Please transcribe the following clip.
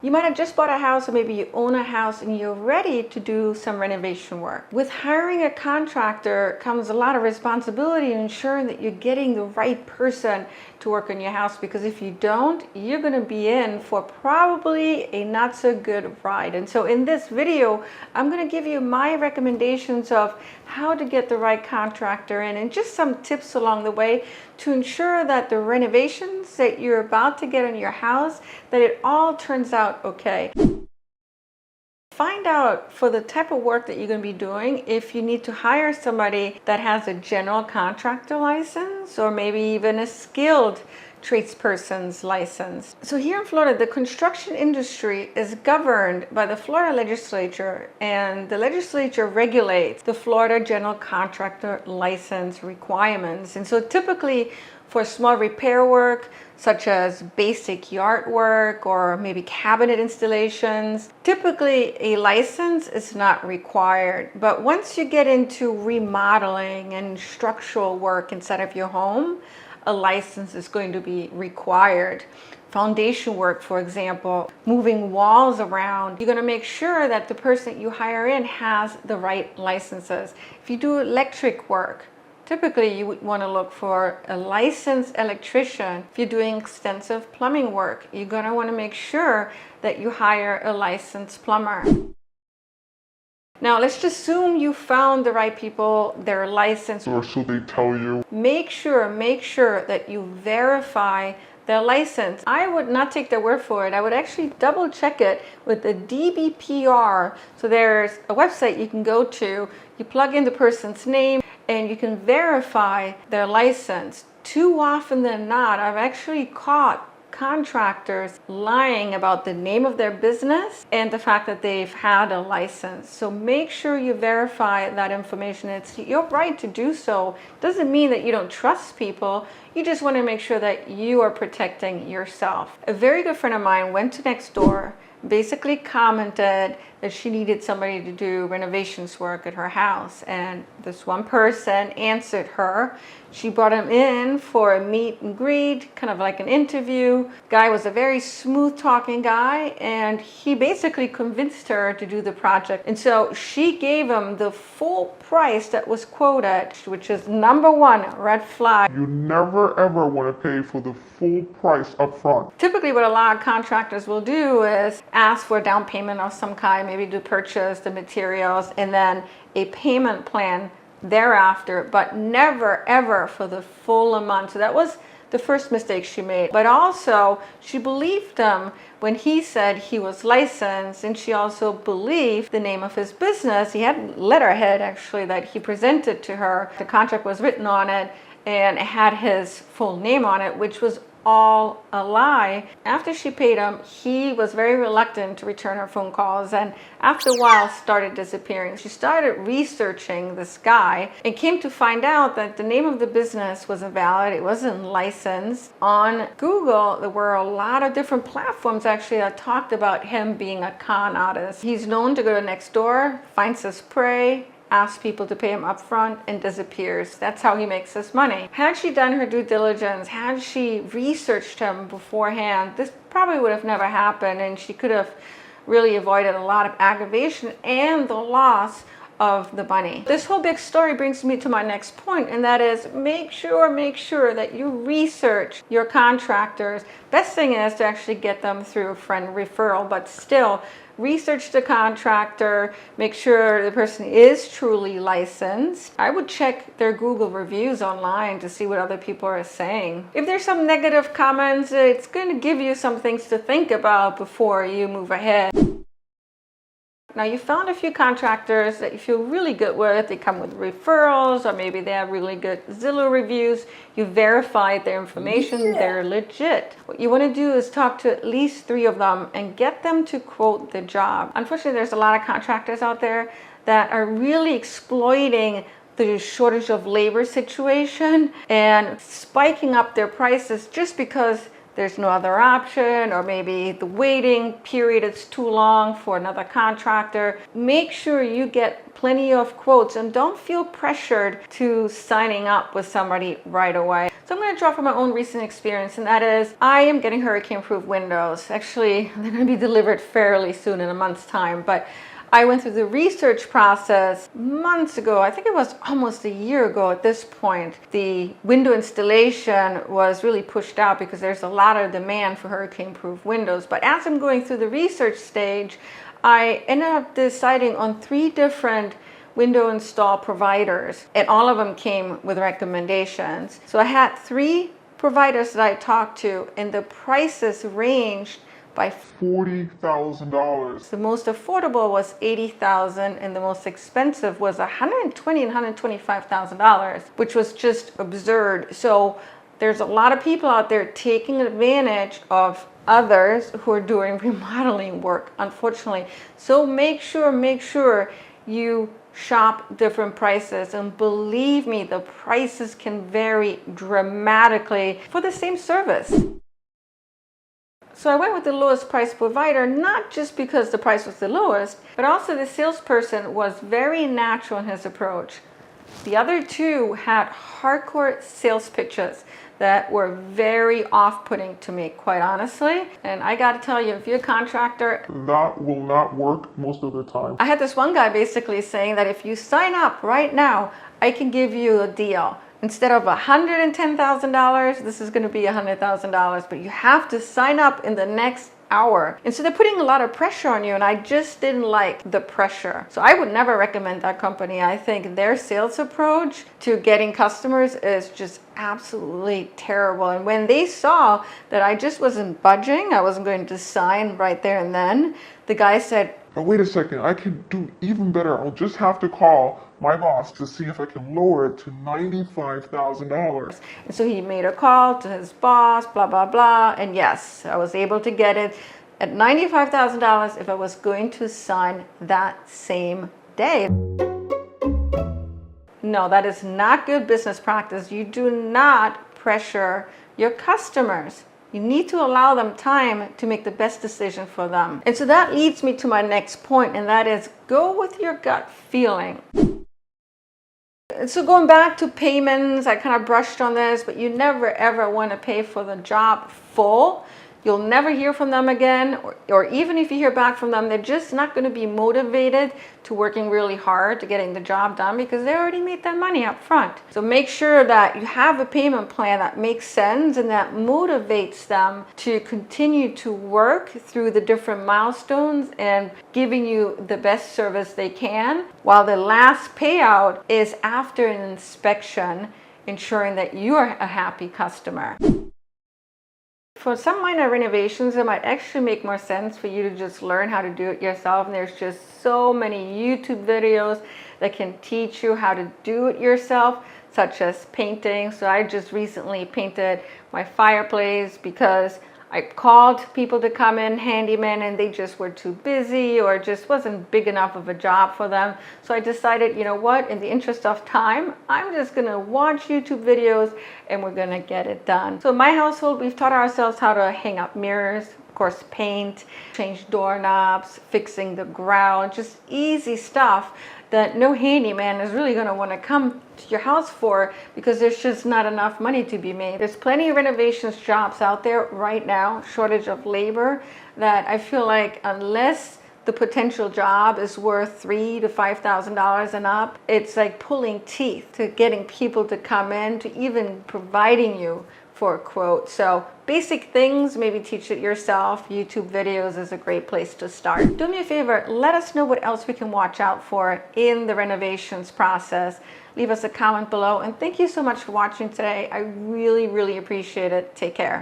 You might have just bought a house, or maybe you own a house and you're ready to do some renovation work. With hiring a contractor comes a lot of responsibility in ensuring that you're getting the right person to work on your house, because if you don't, you're going to be in for probably a not so good ride. And so in this video, I'm going to give you my recommendations of how to get the right contractor in, and just some tips along the way to ensure that the renovations that you're about to get in your house, that it all turns out okay. Find out for the type of work that you're going to be doing if you need to hire somebody that has a general contractor license, or maybe even a skilled tradesperson's license. So here in Florida, the construction industry is governed by the Florida legislature, and the legislature regulates the Florida general contractor license requirements. And so typically for small repair work, such as basic yard work or maybe cabinet installations, typically a license is not required. But once you get into remodeling and structural work inside of your home, a license is going to be required. Foundation work, for example, moving walls around, you're going to make sure that the person you hire in has the right licenses. If you do electric work, typically you would want to look for a licensed electrician. If you're doing extensive plumbing work, you're going to want to make sure that you hire a licensed plumber. Now, let's just assume you found the right people, they're licensed. Or so they tell you. Make sure that you verify their license. I would not take their word for it. I would actually double check it with the DBPR. So there's a website you can go to, you plug in the person's name, and you can verify their license. Too often than not, I've actually caught contractors lying about the name of their business and the fact that they've had a license. So make sure you verify that information. It's your right to do so. Doesn't mean that you don't trust people. You just want to make sure that you are protecting yourself. A very good friend of mine went to Nextdoor, basically commented that she needed somebody to do renovations work at her house, and this one person answered her. She brought him in for a meet and greet, kind of like an interview. Guy was a very smooth talking guy, and he basically convinced her to do the project. And so she gave him the full price that was quoted, which is number one red flag. You never ever want to pay for the full price up front. Typically what a lot of contractors will do is ask for a down payment of some kind, maybe to purchase the materials, and then a payment plan thereafter, but never ever for the full amount. So that was the first mistake she made. But also she believed him when he said he was licensed, and she also believed the name of his business. He had letterhead actually that he presented to her. The contract was written on it and it had his full name on it, which was all a lie. After she paid him, he was very reluctant to return her phone calls, and after a while started disappearing. She started researching this guy and came to find out that the name of the business wasn't valid. It wasn't licensed. On Google, there were a lot of different platforms actually that talked about him being a con artist. He's known to go to Nextdoor, finds his prey, asks people to pay him up front, and disappears. That's how he makes his money. Had she done her due diligence, had she researched him beforehand, this probably would have never happened, and she could have really avoided a lot of aggravation and the loss of the money. This whole big story brings me to my next point, and that is make sure that you research your contractors. Best thing is to actually get them through a friend referral, but still research the contractor, make sure the person is truly licensed. I would check their Google reviews online to see what other people are saying. If there's some negative comments, it's going to give you some things to think about before you move ahead. Now, you found a few contractors that you feel really good with. They come with referrals, or maybe they have really good Zillow reviews. You verified their information, they're legit. What you want to do is talk to at least 3 of them and get them to quote the job. Unfortunately, there's a lot of contractors out there that are really exploiting the shortage of labor situation and spiking up their prices just because there's no other option, or maybe the waiting period is too long for another contractor. Make sure you get plenty of quotes and don't feel pressured to signing up with somebody right away. So I'm going to draw from my own recent experience, and that is I am getting hurricane-proof windows. Actually, they're going to be delivered fairly soon, in a month's time, but I went through the research process months ago. I think it was almost a year ago at this point. The window installation was really pushed out because there's a lot of demand for hurricane-proof windows. But as I'm going through the research stage, I ended up deciding on 3 different window install providers, and all of them came with recommendations. So I had 3 providers that I talked to, and the prices ranged by $40,000. The most affordable was $80,000, and the most expensive was $120,000 and $125,000, which was just absurd. So there's a lot of people out there taking advantage of others who are doing remodeling work, unfortunately. So make sure you shop different prices, and believe me, the prices can vary dramatically for the same service. So I went with the lowest price provider, not just because the price was the lowest, but also the salesperson was very natural in his approach. The other 2 had hardcore sales pitches that were very off-putting to me, quite honestly. And I gotta tell you, if you're a contractor, that will not work most of the time. I had this one guy basically saying that if you sign up right now, I can give you a deal. Instead of $110,000, this is going to be $100,000, but you have to sign up in the next hour. And so they're putting a lot of pressure on you, and I just didn't like the pressure. So I would never recommend that company. I think their sales approach to getting customers is just absolutely terrible. And when they saw that I just wasn't budging, I wasn't going to sign right there and then, the guy said, "But wait a second, I can do even better. I'll just have to call my boss to see if I can lower it to $95,000. And so he made a call to his boss, blah, blah, blah. And yes, I was able to get it at $95,000 if I was going to sign that same day. No, that is not good business practice. You do not pressure your customers. You need to allow them time to make the best decision for them. And so that leads me to my next point, and that is go with your gut feeling. So going back to payments, I kind of brushed on this, but you never ever want to pay for the job full. You'll never hear from them again, or even if you hear back from them, they're just not going to be motivated to working really hard to getting the job done because they already made that money up front. So make sure that you have a payment plan that makes sense and that motivates them to continue to work through the different milestones and giving you the best service they can, while the last payout is after an inspection, ensuring that you are a happy customer. For some minor renovations, it might actually make more sense for you to just learn how to do it yourself. And there's just so many YouTube videos that can teach you how to do it yourself, such as painting. So I just recently painted my fireplace because I called people to come in, handymen, and they just were too busy or just wasn't big enough of a job for them. So I decided, you know what, in the interest of time, I'm just gonna watch YouTube videos and we're gonna get it done. So in my household, we've taught ourselves how to hang up mirrors, of course, paint, change doorknobs, fixing the ground, just easy stuff that no handyman is really going to want to come to your house for because there's just not enough money to be made. There's plenty of renovations jobs out there right now, shortage of labor, that I feel like unless the potential job is worth $3,000 to $5,000 and up, it's like pulling teeth to getting people to come in, to even providing you for a quote. So basic things, maybe teach it yourself. YouTube videos is a great place to start. Do me a favor, let us know what else we can watch out for in the renovations process. Leave us a comment below, and thank you so much for watching today. I really, really appreciate it. Take care.